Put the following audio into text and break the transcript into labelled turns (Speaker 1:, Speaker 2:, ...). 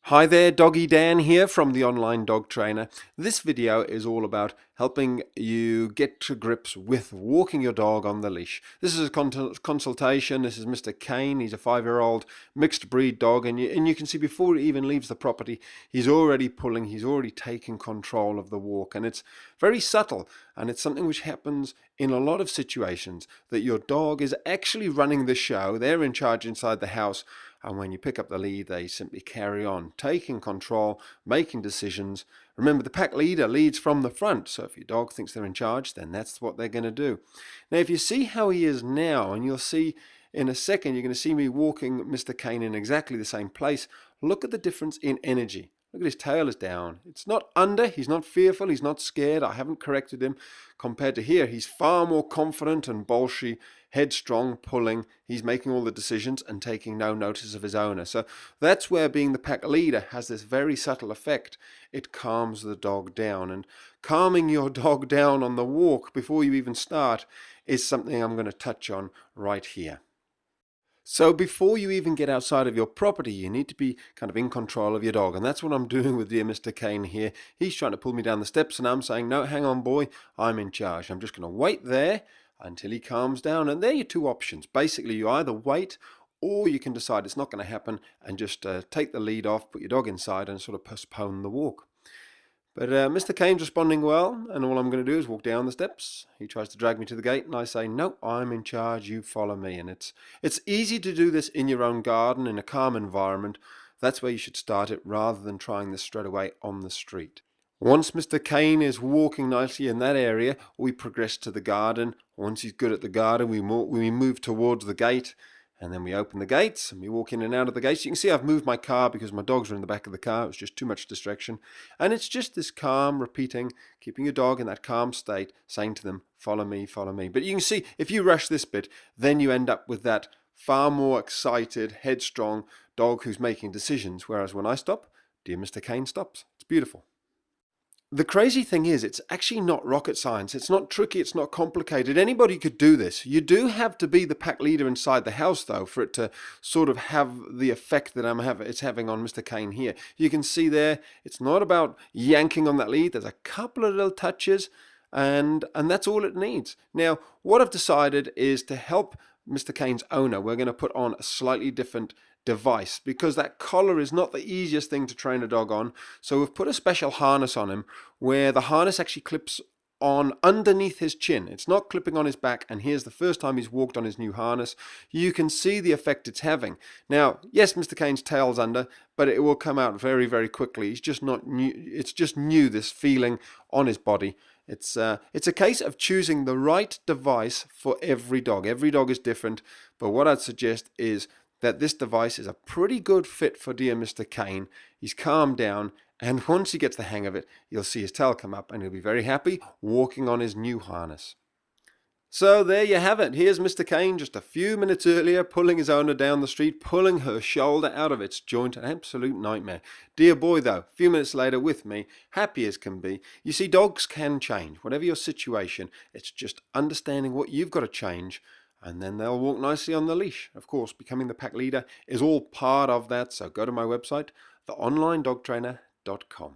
Speaker 1: Hi there, Doggy Dan here from the Online Dog Trainer. This video is all about helping you get to grips with walking your dog on the leash. This is a consultation. This is Mr. Kane. He's a 5-year-old mixed breed dog, and you can see before he even leaves the property, he's already pulling, he's already taking control of the walk, and it's very subtle, and it's something which happens in a lot of situations, that your dog is actually running the show. They're in charge inside the house. And when you pick up the lead, they simply carry on, taking control, making decisions. Remember, the pack leader leads from the front, so if your dog thinks they're in charge, then that's what they're going to do. Now, if you see how he is now, and you'll see in a second, you're going to see me walking Mr. Kane in exactly the same place. Look at the difference in energy. Look at his tail is down. It's not under, he's not fearful, he's not scared. I haven't corrected him. Compared to here, he's far more confident and bolshy, headstrong, pulling. He's making all the decisions and taking no notice of his owner. So that's where being the pack leader has this very subtle effect. It calms the dog down. And calming your dog down on the walk before you even start is something I'm going to touch on right here. So before you even get outside of your property, you need to be kind of in control of your dog. And that's what I'm doing with dear Mr. Kane here. He's trying to pull me down the steps and I'm saying, no, hang on, boy, I'm in charge. I'm just going to wait there until he calms down. And there are your two options. Basically, you either wait or you can decide it's not going to happen and just take the lead off, put your dog inside and sort of postpone the walk. But Mr. Kane's responding well, and all I'm going to do is walk down the steps. He tries to drag me to the gate, and I say, no, I'm in charge, you follow me. And it's easy to do this in your own garden, in a calm environment. That's where you should start it, rather than trying this straight away on the street. Once Mr. Kane is walking nicely in that area, we progress to the garden. Once he's good at the garden, we move towards the gate. And then we open the gates and we walk in and out of the gates. You can see I've moved my car because my dogs are in the back of the car. It's just too much distraction. And it's just this calm repeating, keeping your dog in that calm state, saying to them, follow me, follow me. But you can see if you rush this bit, then you end up with that far more excited, headstrong dog who's making decisions. Whereas when I stop, dear Mr. Kane stops. It's beautiful. The crazy thing is, it's actually not rocket science. It's not tricky. It's not complicated. Anybody could do this. You do have to be the pack leader inside the house, though, for it to sort of have the effect that it's having on Mr. Kane here. You can see there, it's not about yanking on that lead. There's a couple of little touches, and that's all it needs. Now, what I've decided is to help Mr. Kane's owner, we're going to put on a slightly different device, because that collar is not the easiest thing to train a dog on. So we've put a special harness on him where the harness actually clips on underneath his chin. It's not clipping on his back, and here's the first time he's walked on his new harness. You can see the effect it's having. Now, yes, Mr. Kane's tail's under, but it will come out very, very quickly. He's just not new. It's just new, this feeling on his body. It's a case of choosing the right device for every dog. Every dog is different, but what I'd suggest is that this device is a pretty good fit for dear Mr. Kane. He's calmed down, and once he gets the hang of it, you'll see his tail come up and he'll be very happy walking on his new harness. So there you have it. Here's Mr. Kane just a few minutes earlier pulling his owner down the street, pulling her shoulder out of its joint. An absolute nightmare. Dear boy, though, a few minutes later with me, happy as can be. You see, dogs can change. Whatever your situation, it's just understanding what you've got to change, and then they'll walk nicely on the leash. Of course, becoming the pack leader is all part of that, so go to my website, theonlinedogtrainer.com.